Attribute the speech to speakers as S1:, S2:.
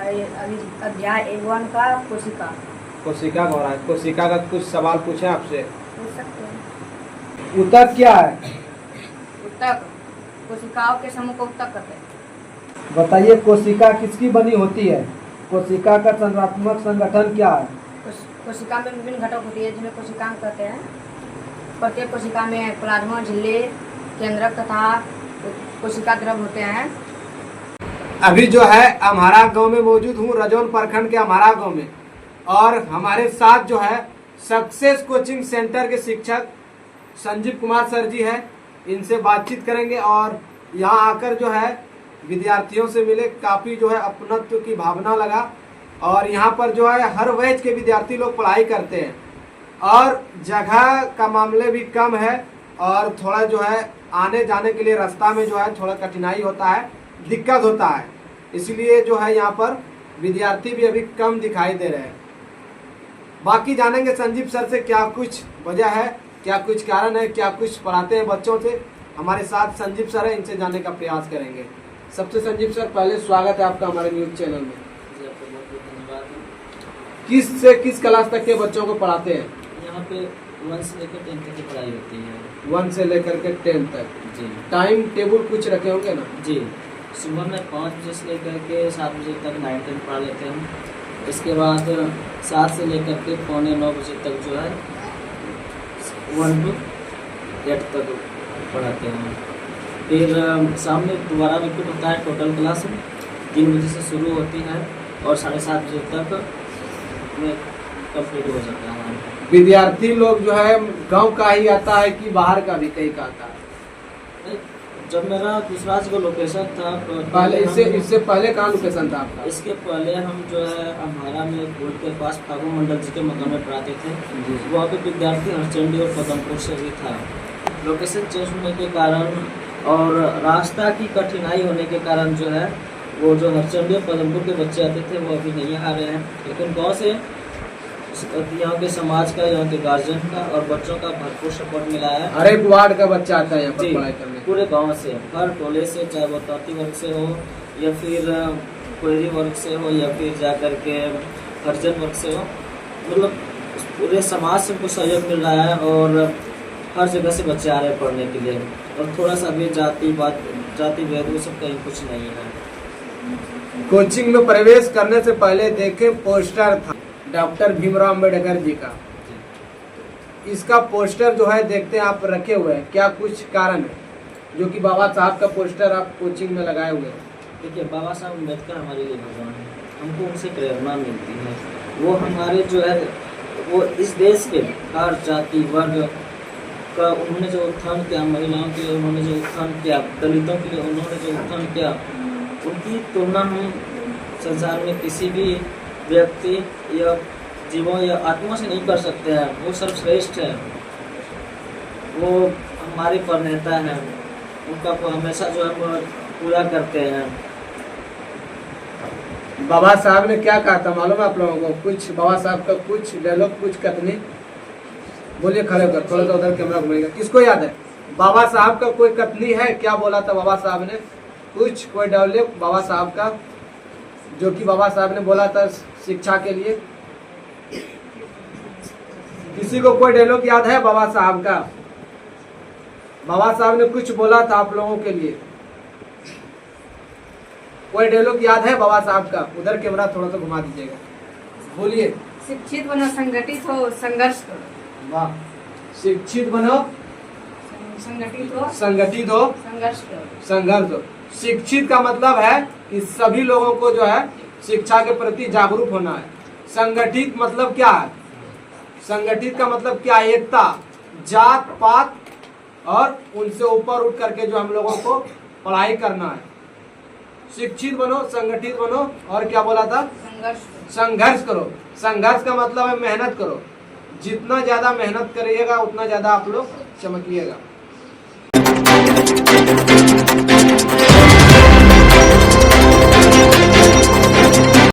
S1: अभी अध्याय 1 का कोशिका।
S2: कोशिका का हो रहा है। कोशिका का कुछ सवाल पूछे आपसे।
S1: पूछ सकते हैं।
S2: ऊतक क्या है?
S1: ऊतक कोशिकाओं के समूह को ऊतक कहते हैं।
S2: बताइए कोशिका किसकी बनी होती है? कोशिका का संरचनात्मक संगठन क्या है?
S1: कोशिका में विभिन्न घटक होती है जिन्हें कोशिकांग कहते हैं। प्रत्येक कोशिका में प्लाज्मा, झिल्ली, केंद्रक तथा कोशिका द्रव होते हैं।
S2: अभी जो है अम्हारा गांव में मौजूद हूँ, रजौन प्रखंड के अम्हारा गांव में, और हमारे साथ जो है सक्सेस कोचिंग सेंटर के शिक्षक संजीव कुमार सर जी है। इनसे बातचीत करेंगे और यहाँ आकर जो है विद्यार्थियों से मिले, काफ़ी जो है अपनत्व की भावना लगा। और यहाँ पर जो है हर वैज के विद्यार्थी लोग पढ़ाई करते हैं और जगह का मामले भी कम है और थोड़ा जो है आने जाने के लिए रास्ता में जो है थोड़ा कठिनाई होता है, दिक्कत होता है, इसलिए जो है यहाँ पर विद्यार्थी भी अभी कम दिखाई दे रहे हैं। बाकी जानेंगे संजीव सर से क्या कुछ वजह है, क्या कुछ कारण है, क्या कुछ पढ़ाते हैं बच्चों से। हमारे साथ संजीव सर है, इनसे जानने का प्रयास करेंगे। सबसे संजीव सर पहले स्वागत है आपका हमारे न्यूज चैनल में। किस से किस क्लास तक के बच्चों को पढ़ाते हैं?
S3: यहाँ पे 1 से लेकर 10 तक की पढ़ाई होती है।
S2: 1 से लेकर के 10 तक
S3: जी।
S2: टाइम टेबल कुछ रखे होंगे ना?
S3: जी, सुबह में 5 बजे से लेकर के 7 बजे तक 9-10 पढ़ा लेते हैं। इसके बाद 7 से लेकर के पौने 9 बजे तक जो है 1 to 8 तक पढ़ाते हैं। फिर शाम में दोबारा रिपीट होता है। टोटल क्लास 3 बजे से शुरू होती है और 7:30 बजे तक में कंप्लीट हो जाता है।
S2: विद्यार्थी लोग जो है गांव का ही आता है कि बाहर का भी कहीं का आता है?
S3: जब मेरा दूसरा जो लोकेशन था
S2: पहले इससे पहले कहाँ लोकेशन था आपका?
S3: इसके पहले हम जो है हमारा में बोर्ड के पास फागू मंडल जी के मकान में पढ़ाते थे। वहाँ पे विद्यार्थी हरचंडी और पदमपुर से भी था। लोकेशन चेंज होने के कारण और रास्ता की कठिनाई होने के कारण जो है वो जो हरचंडी और पदमपुर के बच्चे आते थे वो अभी नहीं आ रहे हैं। लेकिन गाँव से यहाँ के समाज का, यहाँ के गार्जियन का और बच्चों का भरपूर सपोर्ट मिला है।
S2: हर एक वार्ड का बच्चा आता है यहाँ पर पढ़ाई करने?
S3: पूरे गांव से, हर टोले से, चाहे वो ताती वर्ग से हो या फिर कोयरी वर्ग से हो या फिर जाकर के हरिजन वर्ग से हो, मतलब पूरे समाज से उनको सहयोग मिल रहा है और हर जगह से बच्चे आ रहे हैं पढ़ने के लिए। और थोड़ा सा भी जाति भेद वो सब कहीं कुछ नहीं है।
S2: कोचिंग में प्रवेश करने से पहले देखे पोस्टर था डॉक्टर भीमराव अम्बेडकर जी का। इसका पोस्टर जो है देखते हैं आप रखे हुए हैं, क्या कुछ कारण है जो कि बाबा साहब का पोस्टर आप कोचिंग में लगाए हुए हैं?
S3: देखिए, बाबा साहब अम्बेडकर हमारे लिए भगवान है। हमको उनसे प्रेरणा मिलती है। वो हमारे जो है वो इस देश के हर जाति वर्ग का उन्होंने जो उत्थान किया, महिलाओं के लिए उन्होंने जो उत्थान किया, दलितों के लिए उन्होंने जो उत्थान किया, उनकी तुलना हम संसार में किसी भी व्यक्ति या जीवों या आत्मा से नहीं कर सकते हैं। वो सर्वश्रेष्ठ है, वो हमारे प्रणेता हैं। उनका हमेशा जो हम पूरा करते हैं।
S2: बाबा साहब ने क्या कहा था मालूम है आप लोगों को? कुछ बाबा साहब का कुछ डायलॉग, कुछ कथनी बोलिए खड़े होकर, थोड़ा सा उधर कैमरा घूमेगा। किसको याद है बाबा साहब का कोई कथनी है? क्या बोला था बाबा साहब ने? कुछ कोई डायलॉग बाबा साहब का जो कि बाबा साहब ने बोला था शिक्षा के लिए? किसी को कोई डायलॉग याद है बाबा साहब का? बाबा साहब ने कुछ बोला था आप लोगों के लिए, कोई डायलॉग याद है बाबा साहब का? उधर कैमरा थोड़ा सा घुमा दीजिएगा, बोलिए।
S1: शिक्षित बनो, संगठित हो, संघर्ष करो।
S2: वाह। शिक्षित बनो,
S1: संगठित हो,
S2: संगठित हो,
S1: संघर्ष करो।
S2: संघर्ष हो। शिक्षित का मतलब है कि सभी लोगों को जो है शिक्षा के प्रति जागरूक होना है। संगठित मतलब क्या है? संगठित का मतलब क्या? एकता, जात पात और उनसे ऊपर उठ करके जो हम लोगों को पढ़ाई करना है। शिक्षित बनो, संगठित बनो और क्या बोला था? संघर्ष करो। संघर्ष का मतलब है मेहनत करो। जितना ज्यादा मेहनत करिएगा उतना ज्यादा आप लोग चमकिएगा।